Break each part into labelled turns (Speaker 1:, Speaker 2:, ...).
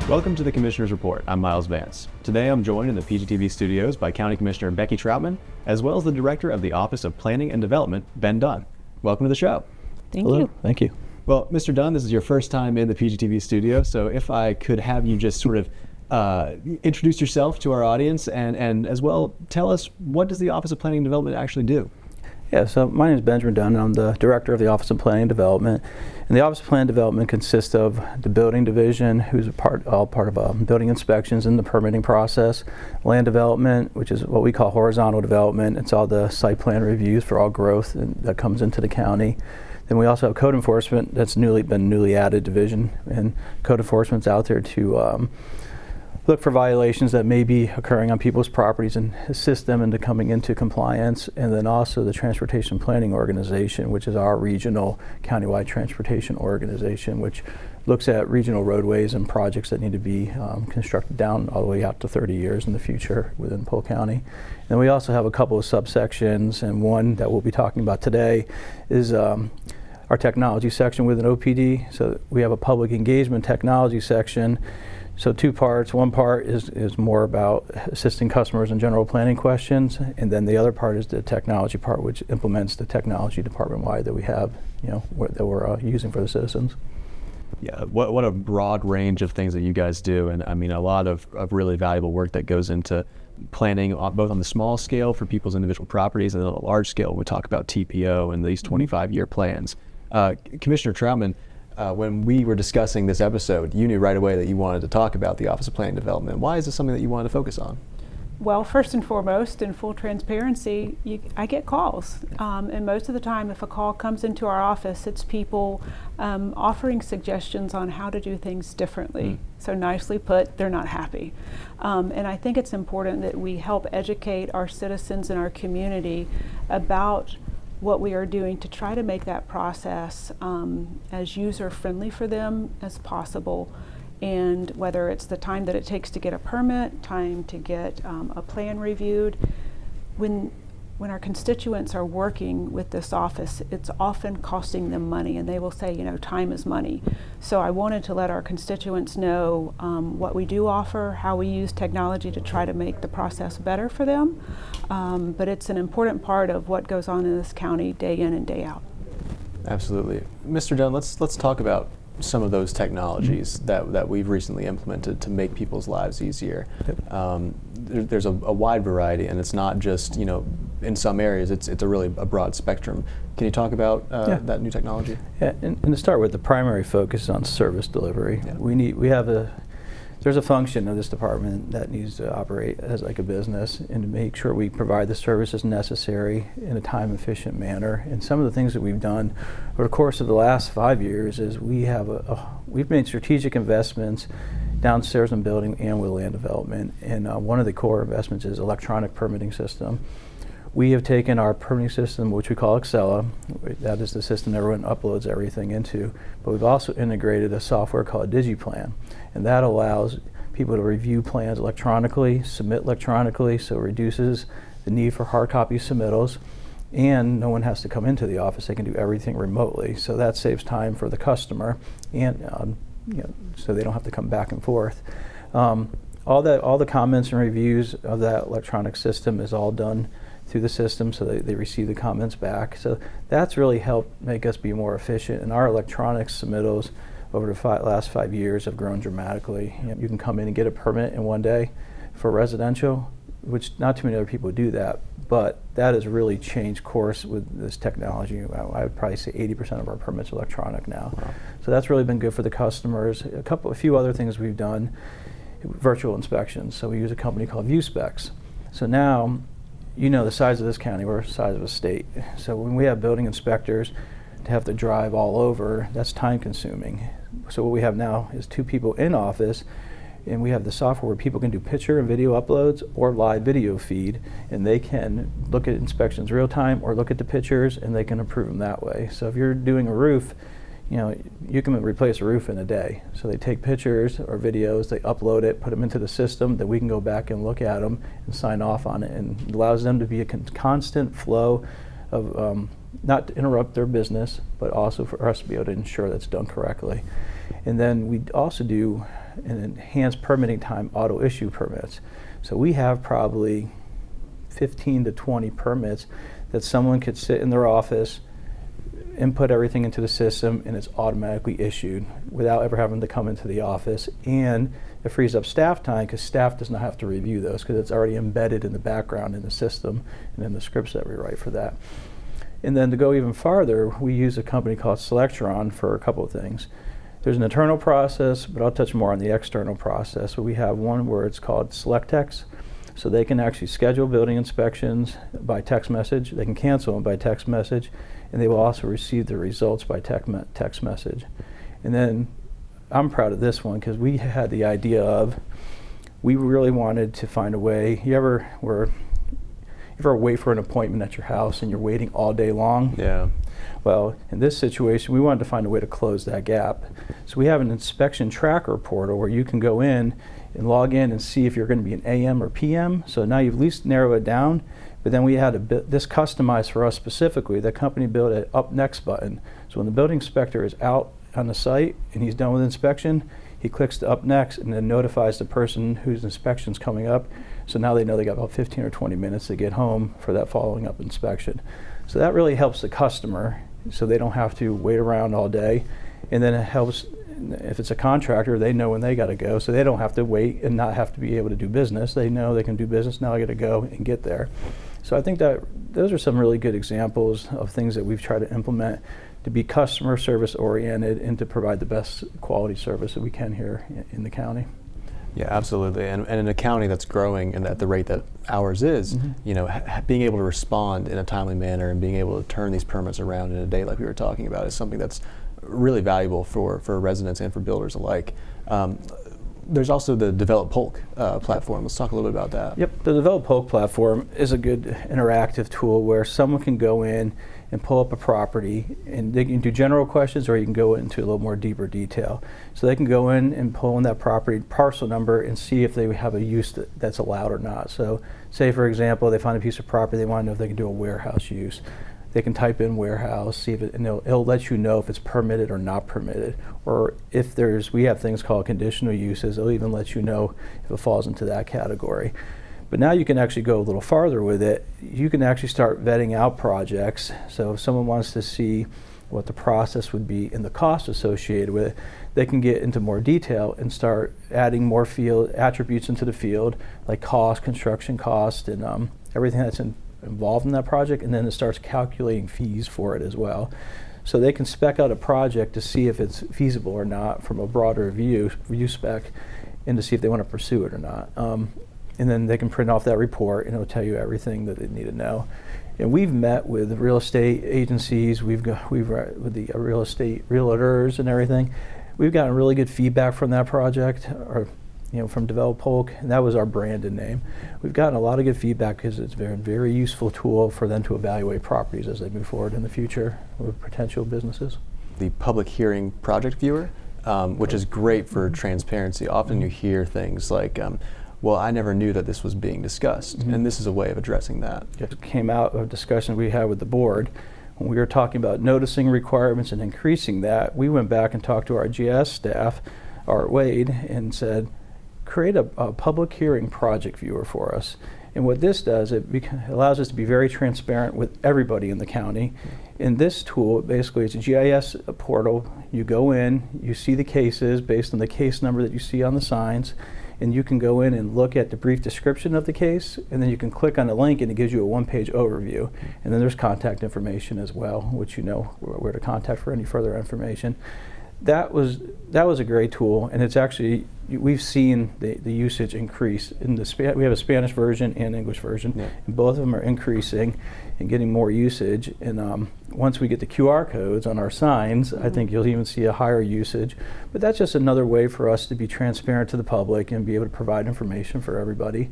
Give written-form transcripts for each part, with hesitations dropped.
Speaker 1: Welcome to the Commissioner's Report. I'm Miles Vance. Today I'm joined in the PGTV studios by County Commissioner Becky Troutman, as well as the Director of the Office of Planning and Development, Ben Dunn. Welcome to the show.
Speaker 2: Hello.
Speaker 3: you.
Speaker 2: Thank you.
Speaker 1: Well, Mr. Dunn, this is your first time in the PGTV studio, so if I could have you just sort of introduce yourself to our audience and as well tell us, what does the Office of Planning and Development actually do?
Speaker 2: Yeah, so my name is Benjamin Dunn, and I'm the Director of the Office of Planning and Development. And the Office of Planning and Development consists of the Building Division, who's all part of building inspections in the permitting process, Land Development, which is what we call horizontal development. It's all the site plan reviews for all growth that comes into the county. Then we also have Code Enforcement, that's been newly added division, and Code Enforcement's out there to look for violations that may be occurring on people's properties and assist them into coming into compliance. And then also the Transportation Planning Organization, which is our regional countywide transportation organization, which looks at regional roadways and projects that need to be constructed down all the way out to 30 years in the future within Polk County. And we also have a couple of subsections, and one that we'll be talking about today is our technology section within OPD. So we have a public engagement technology section. So two parts. One part is more about assisting customers in general planning questions, and then the other part is the technology part, which implements the technology department-wide that we have, that we're using for the citizens.
Speaker 1: Yeah, what a broad range of things that you guys do, and I mean a lot of really valuable work that goes into planning both on the small scale for people's individual properties and then on the large scale we talk about TPO and these 25-year plans. Commissioner Troutman, when we were discussing this episode, you knew right away that you wanted to talk about the Office of Planning and Development. Why is this something that you wanted to focus on?
Speaker 3: Well, first and foremost, in full transparency, I get calls. And most of the time, if a call comes into our office, it's people offering suggestions on how to do things differently. So nicely put, they're not happy. And I think it's important that we help educate our citizens in our community about what we are doing to try to make that process as user-friendly for them as possible. And whether it's the time that it takes to get a permit, time to get a plan reviewed, when our constituents are working with this office, it's often costing them money, and they will say, time is money. So I wanted to let our constituents know what we do offer, how we use technology to try to make the process better for them. But it's an important part of what goes on in this county day in and day out. Absolutely.
Speaker 1: Mr. Dunn, let's talk about some of those technologies that we've recently implemented to make people's lives easier. Yep. There's a wide variety, and it's not just, in some areas, it's a really broad spectrum. Can you talk about that new technology?
Speaker 2: Yeah, and to start with, the primary focus is on service delivery. Yeah. There's a function of this department that needs to operate as like a business and to make sure we provide the services necessary in a time-efficient manner. And some of the things that we've done over the course of the last 5 years is we've made strategic investments downstairs in building and with land development. And one of the core investments is electronic permitting system. We have taken our permitting system, which we call Excella, that is the system everyone uploads everything into, but we've also integrated a software called DigiPlan, and that allows people to review plans electronically, submit electronically, so it reduces the need for hard copy submittals, and no one has to come into the office. They can do everything remotely, so that saves time for the customer, and so they don't have to come back and forth. All the comments and reviews of that electronic system is all done through the system, so they receive the comments back. So that's really helped make us be more efficient, and our electronic submittals over the last 5 years have grown dramatically. You can come in and get a permit in one day for residential, which not too many other people do that, but that has really changed course with this technology. I would probably say 80% of our permits are electronic now. Wow. So that's really been good for the customers. A few other things we've done, virtual inspections. So we use a company called ViewSpecs. So now, the size of this county, we're the size of a state. So when we have building inspectors to have to drive all over, that's time consuming. So what we have now is 2 people in office, and we have the software where people can do picture and video uploads or live video feed, and they can look at inspections real time or look at the pictures, and they can approve them that way. So if you're doing a roof, you can replace a roof in a day. So they take pictures or videos, they upload it, put them into the system, then we can go back and look at them and sign off on it, and it allows them to be a constant flow of not to interrupt their business, but also for us to be able to ensure that's done correctly. And then we also do an enhanced permitting time auto issue permits. So we have probably 15 to 20 permits that someone could sit in their office, input everything into the system, and it's automatically issued without ever having to come into the office. And it frees up staff time because staff does not have to review those because it's already embedded in the background in the system and in the scripts that we write for that. And then to go even farther, we use a company called Selectron for a couple of things. There's an internal process, but I'll touch more on the external process. So we have one where it's called SelectText. So they can actually schedule building inspections by text message. They can cancel them by text message, and they will also receive the results by text message. And then I'm proud of this one because we had the idea of, we really wanted to find a way. You ever wait for an appointment at your house and you're waiting all day long?
Speaker 1: Yeah.
Speaker 2: Well, in this situation, we wanted to find a way to close that gap. So we have an inspection tracker portal where you can go in and log in and see if you're going to be an AM or PM. So now you've at least narrowed it down. But then we had this customized for us specifically. The company built an up next button. So when the building inspector is out on the site and he's done with inspection, he clicks the up next and then notifies the person whose inspection's coming up. So now they know they got about 15 or 20 minutes to get home for that following up inspection. So that really helps the customer so they don't have to wait around all day. And then it helps, if it's a contractor, they know when they got to go, so they don't have to wait and not have to be able to do business. They know they can do business, now I got to go and get there. So I think that those are some really good examples of things that we've tried to implement to be customer service oriented and to provide the best quality service that we can here in the county.
Speaker 1: Yeah, absolutely. And in a county that's growing and at the rate that ours is, you know, being able to respond in a timely manner and being able to turn these permits around in a day like we were talking about is something that's really valuable for residents and for builders alike. There's also the Develop Polk platform. Let's talk a little bit about that.
Speaker 2: Yep, the Develop Polk platform is a good interactive tool where someone can go in and pull up a property, and they can do general questions, or you can go into a little more deeper detail. So they can go in and pull in that property parcel number and see if they have a use that's allowed or not. So say, for example, they find a piece of property, they want to know if they can do a warehouse use. They can type in warehouse, see if and it'll let you know if it's permitted or not permitted. Or if we have things called conditional uses, it'll even let you know if it falls into that category. But now you can actually go a little farther with it. You can actually start vetting out projects. So if someone wants to see what the process would be and the cost associated with it, they can get into more detail and start adding more field attributes into the field, like cost, construction cost, and everything that's involved in that project, and then it starts calculating fees for it as well. So they can spec out a project to see if it's feasible or not from a broader view spec, and to see if they want to pursue it or not. And then they can print off that report, and it'll tell you everything that they need to know. And we've met with real estate agencies, we've with the real estate realtors and everything. We've gotten really good feedback from that project, or from Develop Polk, and that was our branded name. We've gotten a lot of good feedback because it's a very, very useful tool for them to evaluate properties as they move forward in the future with potential businesses.
Speaker 1: The public hearing project viewer, which is great for transparency. Often you hear things like, well, I never knew that this was being discussed, and this is a way of addressing that.
Speaker 2: It came out of a discussion we had with the board. When we were talking about noticing requirements and increasing that, we went back and talked to our GS staff, Art Wade, and said, create a public hearing project viewer for us. And what this does, it allows us to be very transparent with everybody in the county. In this tool, basically it's a GIS portal. You go in, you see the cases based on the case number that you see on the signs, and you can go in and look at the brief description of the case, and then you can click on the link and it gives you a one-page overview. And then there's contact information as well, which you know where to contact for any further information. That was a great tool, and it's actually, we've seen the usage increase. We have a Spanish version and English version, and both of them are increasing and getting more usage. And once we get the QR codes on our signs, I think you'll even see a higher usage. But that's just another way for us to be transparent to the public and be able to provide information for everybody,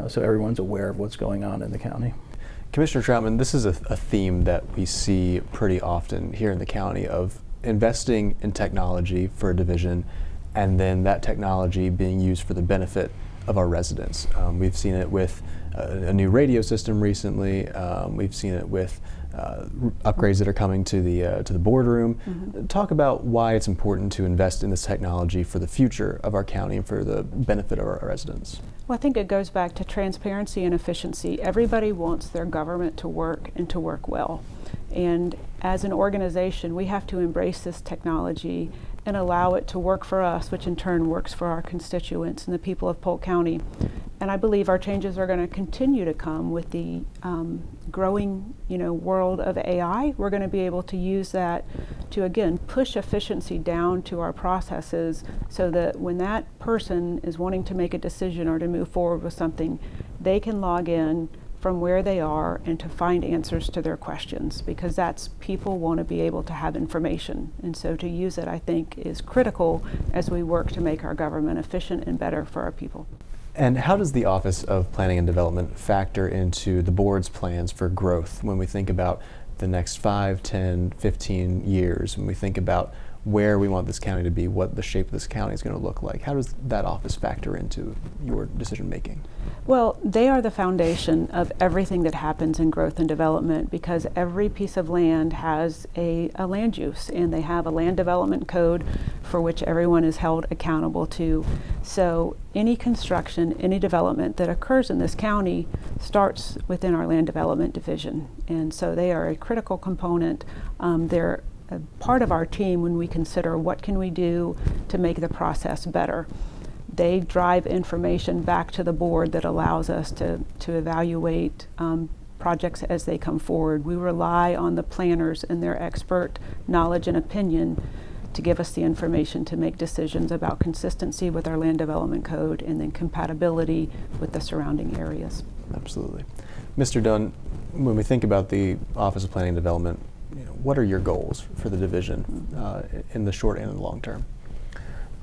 Speaker 2: so everyone's aware of what's going on in the county.
Speaker 1: Commissioner Troutman, this is a theme that we see pretty often here in the county of investing in technology for a division, and then that technology being used for the benefit of our residents. We've seen it with a new radio system recently. We've seen it with upgrades that are coming to the boardroom.
Speaker 3: Mm-hmm.
Speaker 1: Talk about why it's important to invest in this technology for the future of our county and for the benefit of our residents.
Speaker 3: Well, I think it goes back to transparency and efficiency. Everybody wants their government to work and to work well. And as an organization, we have to embrace this technology and allow it to work for us, which in turn works for our constituents and the people of Polk County. And I believe our changes are going to continue to come with the growing, world of AI. We're going to be able to use that to, again, push efficiency down to our processes so that when that person is wanting to make a decision or to move forward with something, they can log in from where they are and to find answers to their questions, because people want to be able to have information. And so to use it, I think, is critical as we work to make our government efficient and better for our people.
Speaker 1: And how does the Office of Planning and Development factor into the board's plans for growth when we think about the next 5, 10, 15 years, when we think about where we want this county to be, what the shape of this county is going to look like? How does that office factor into your decision making?
Speaker 3: Well, they are the foundation of everything that happens in growth and development, because every piece of land has a land use, and they have a land development code for which everyone is held accountable to. So any construction, any development that occurs in this county starts within our land development division. And so they are a critical component. They're a part of our team when we consider what can we do to make the process better. They drive information back to the board that allows us to evaluate projects as they come forward. We rely on the planners and their expert knowledge and opinion to give us the information to make decisions about consistency with our land development code and then compatibility with the surrounding areas.
Speaker 1: Absolutely. Mr. Dunn, when we think about the Office of Planning and Development, what are your goals for the division in the short and in the long term?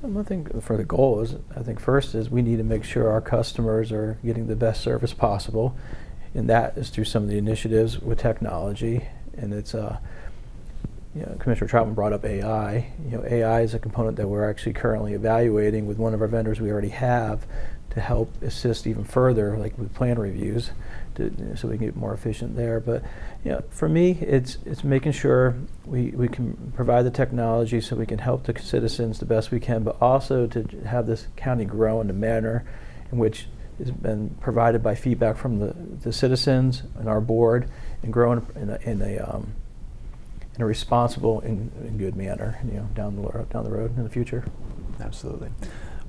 Speaker 2: One thing for the goal is, I think first is we need to make sure our customers are getting the best service possible, and that is through some of the initiatives with technology. And it's Commissioner Troutman brought up AI. AI is a component that we're actually currently evaluating with one of our vendors we already have to help assist even further, like with plan reviews, so we can get more efficient there. But for me, it's making sure we can provide the technology so we can help the citizens the best we can, but also to have this county grow in a manner in which has been provided by feedback from the citizens and our board, and grow in a responsible and good manner, down the road in the future.
Speaker 1: Absolutely.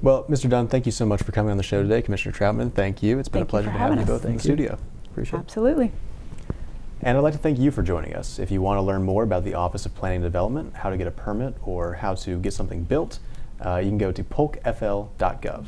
Speaker 1: Well, Mr. Dunn, thank you so much for coming on the show today. Commissioner Troutman, thank you. It's been a pleasure to have you both in the studio.
Speaker 2: Appreciate it.
Speaker 3: Absolutely.
Speaker 1: And I'd like to thank you for joining us. If you want to learn more about the Office of Planning and Development, how to get a permit, or how to get something built, you can go to polkfl.gov.